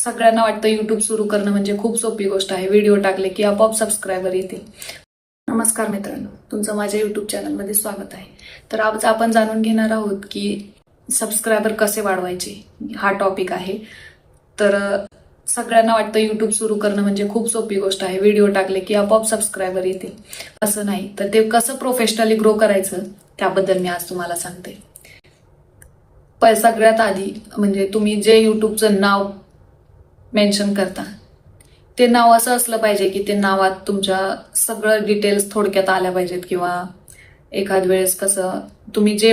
सगळ्यांना वाटतं YouTube सुरू करणं म्हणजे खूप सोपी गोष्ट आहे. व्हिडिओ टाकले की आपोआप सबस्क्रायबर येतील. नमस्कार मित्रांनो, तुमचं माझ्या YouTube चॅनलमध्ये स्वागत आहे. तर आज आपण जाणून घेणार आहोत की सबस्क्रायबर कसे वाढवायचे, हा टॉपिक आहे. तर सगळ्यांना वाटतं YouTube सुरू करणं म्हणजे खूप सोपी गोष्ट आहे. व्हिडिओ टाकले की आपोआप सबस्क्रायबर येतील, असं नाही. तर ते कसं प्रोफेशनली ग्रो करायचं त्याबद्दल मी आज तुम्हाला सांगते. सगळ्यात आधी म्हणजे तुम्ही जे YouTubeचं नाव मेन्शन करता ते नाव असं असलं पाहिजे की ते नावात तुमच्या सगळं डिटेल्स थोडक्यात आल्या पाहिजेत. किंवा एखाद वेळेस कसं तुम्ही जे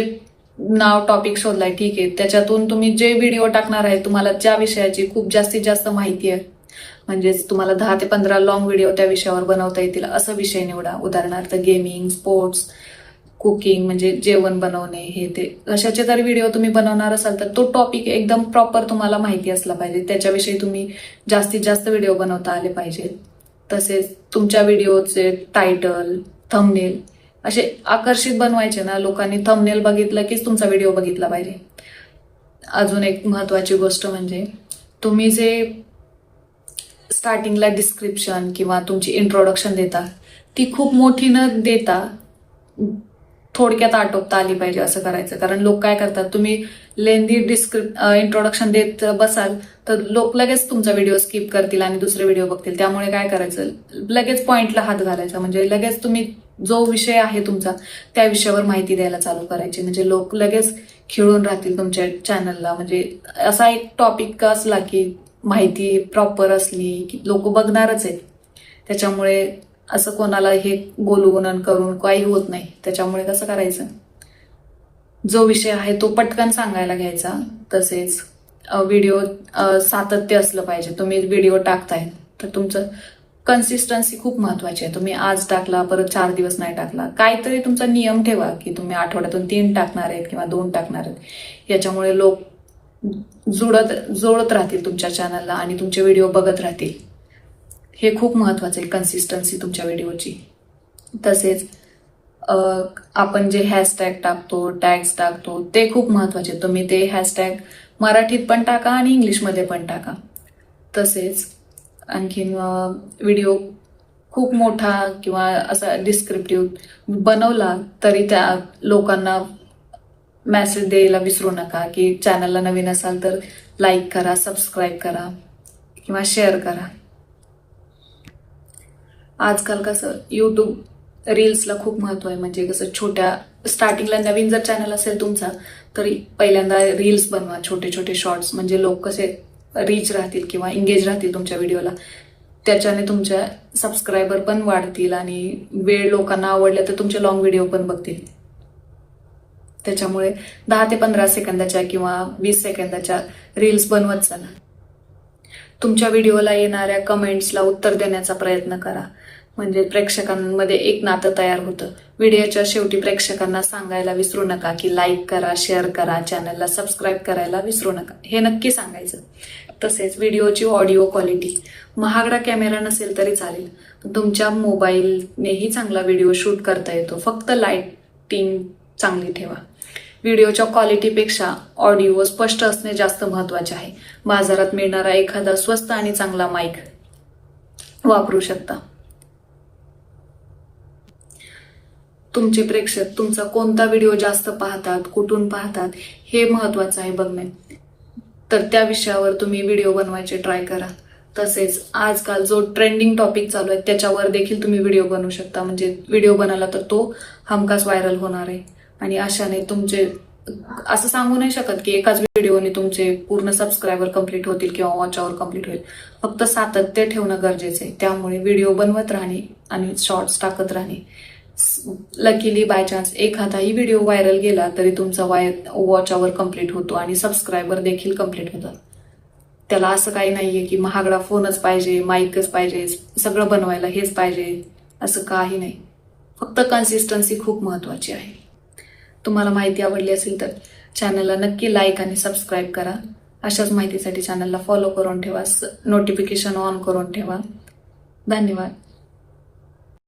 नाव टॉपिक शोधलाय ठीक आहे, त्याच्यातून तुम्ही जे व्हिडिओ टाकणार आहे तुम्हाला ज्या विषयाची खूप जास्तीत जास्त माहिती आहे, म्हणजेच तुम्हाला 10 ते 15 लॉंग व्हिडिओ त्या विषयावर बनवता येतील असं विषय निवडा. उदाहरणार्थ गेमिंग, स्पोर्ट्स, कुकिंग म्हणजे जेवण बनवणे, हे ते अशाचे जर व्हिडिओ तुम्ही बनवणार असाल तर तो टॉपिक एकदम प्रॉपर तुम्हाला माहिती असला पाहिजे. त्याच्याविषयी तुम्ही जास्तीत जास्त व्हिडिओ बनवता आले पाहिजेत. तसेच तुमच्या व्हिडिओचे टायटल, थंबनेल असे आकर्षित बनवायचे ना, लोकांनी थंबनेल बघितलं कीच तुमचा व्हिडिओ बघितला पाहिजे. अजून एक महत्वाची गोष्ट म्हणजे तुम्ही जे स्टार्टिंगला डिस्क्रिप्शन किंवा तुमची इंट्रोडक्शन देता ती खूप मोठी न देता थोडक्यात आटोपता आली पाहिजे असं करायचं. कारण लोक काय करतात, तुम्ही लेंदी इंट्रोडक्शन देत बसाल तर लोक लगेच तुमचा व्हिडिओ स्किप करतील आणि दुसरे व्हिडिओ बघतील. त्यामुळे काय करायचं, लगेच पॉइंटला हात घालायचा. म्हणजे लगेच तुम्ही जो विषय आहे तुमचा त्या विषयावर माहिती द्यायला चालू करायची. म्हणजे लोक लगेच खिळून राहतील तुमच्या चॅनलला. म्हणजे असा एक टॉपिक असला की माहिती प्रॉपर असली की लोक बघणारच आहेत. त्याच्यामुळे असं कोणाला हे बोलून करून काही होत नाही. त्याच्यामुळे कसं करायचं, जो विषय आहे तो पटकन सांगायला घ्यायचा. तसेच व्हिडिओ सातत्य असलं पाहिजे. तुम्ही व्हिडिओ टाकताय तर तुमचं कन्सिस्टन्सी खूप महत्वाची आहे. तुम्ही आज टाकला परत 4 दिवस नाही टाकला, काहीतरी तुमचा नियम ठेवा की तुम्ही आठवड्यातून 3 टाकणार आहेत किंवा 2 टाकणार आहेत. याच्यामुळे लोक जोडत राहतील तुमच्या चॅनलला आणि तुमचे व्हिडिओ बघत राहतील. हे खूप महत्वाचं आहे, कन्सिस्टन्सी तुमच्या व्हिडिओची. तसेच आपण जे हॅशटॅग टाकतो, टॅग्स टाकतो ते खूप महत्वाचे. तुम्ही ते हॅशटॅग मराठीत पण टाका आणि इंग्लिशमध्ये पण टाका. तसेच आणखीन व्हिडिओ खूप मोठा किंवा असा डिस्क्रिप्टिव्ह बनवला तरी त्या लोकांना मेसेज द्यायला विसरू नका की चॅनलला नवीन असाल तर लाईक करा, सबस्क्राईब करा किंवा शेअर करा. आजकाल कसं YouTube रील्सला खूप महत्व आहे. म्हणजे कसं छोट्या स्टार्टिंगला नवीन जर चॅनल असेल तुमचा तरी पहिल्यांदा रील्स बनवा, छोटे छोटे शॉर्ट्स. म्हणजे लोक कसे रीच राहतील किंवा एंगेज राहतील तुमच्या व्हिडिओला. त्याच्याने तुमच्या सबस्क्रायबर पण वाढतील आणि वेळ लोकांना आवडलं तर तुमचे लॉंग व्हिडिओ पण बघतील. त्याच्यामुळे 10 ते 15 सेकंदाच्या किंवा 20 सेकंदाच्या रील्स बनवत चला. तुमच्या व्हिडिओला येणाऱ्या कमेंट्सला उत्तर देण्याचा प्रयत्न करा. म्हणजे प्रेक्षकांमध्ये एक नातं तयार होतं. व्हिडिओच्या शेवटी प्रेक्षकांना सांगायला विसरू नका की लाईक करा, शेअर करा, चॅनलला सबस्क्राईब करायला विसरू नका, हे नक्की सांगायचं. तसेच व्हिडिओची ऑडिओ क्वालिटी, महागडा कॅमेरा नसेल तरी चालेल, तुमच्या मोबाईलनेही चांगला व्हिडिओ शूट करता येतो. फक्त लाईटिंग चांगली ठेवा. व्हिडिओच्या क्वालिटीपेक्षा ऑडिओ स्पष्ट असणे जास्त महत्वाचे आहे. बाजारात मिळणारा एखादा स्वस्त आणि चांगला माईक वापरू शकता. तुमचे प्रेक्षक तुमचा कोणता व्हिडिओ जास्त पाहतात, कुठून पाहतात हे महत्वाचं आहे बघणे. तर त्या विषयावर तुम्ही व्हिडिओ बनवायचे ट्राय करा. तसेच आजकाल जो ट्रेंडिंग टॉपिक चालू आहे त्याच्यावर देखील तुम्ही व्हिडिओ बनवू शकता. म्हणजे व्हिडिओ बनवला तर तो हमखास व्हायरल होणार आहे. आणि अशाने तुमचे असं सांगू नाही शकत की एकाच व्हिडिओने तुमचे पूर्ण सबस्क्रायबर कंप्लीट होतील किंवा वॉच आवर कंप्लीट होईल. फक्त सातत्य ठेवणं गरजेचं आहे. त्यामुळे व्हिडिओ बनवत राहणे आणि शॉर्ट्स टाकत राहणे. लकीली बाय चान्स एखादाही व्हिडिओ व्हायरल गेला तरी तुमचा वॉच आवर कंप्लीट होतो आणि सबस्क्रायबर देखील कंप्लीट होतात. त्याला असं काही नाहीये की महागडा फोनच पाहिजे, माईकच पाहिजे, सगळं बनवायला हेच पाहिजे, असं काही नाही. फक्त कन्सिस्टन्सी खूप महत्वाची आहे. तुम्हाला माहिती आवडली असेल तर चॅनलला नक्की लाईक आणि सबस्क्राईब करा. अशाच माहितीसाठी चॅनलला फॉलो करून ठेवा, नोटिफिकेशन ऑन करून ठेवा. धन्यवाद.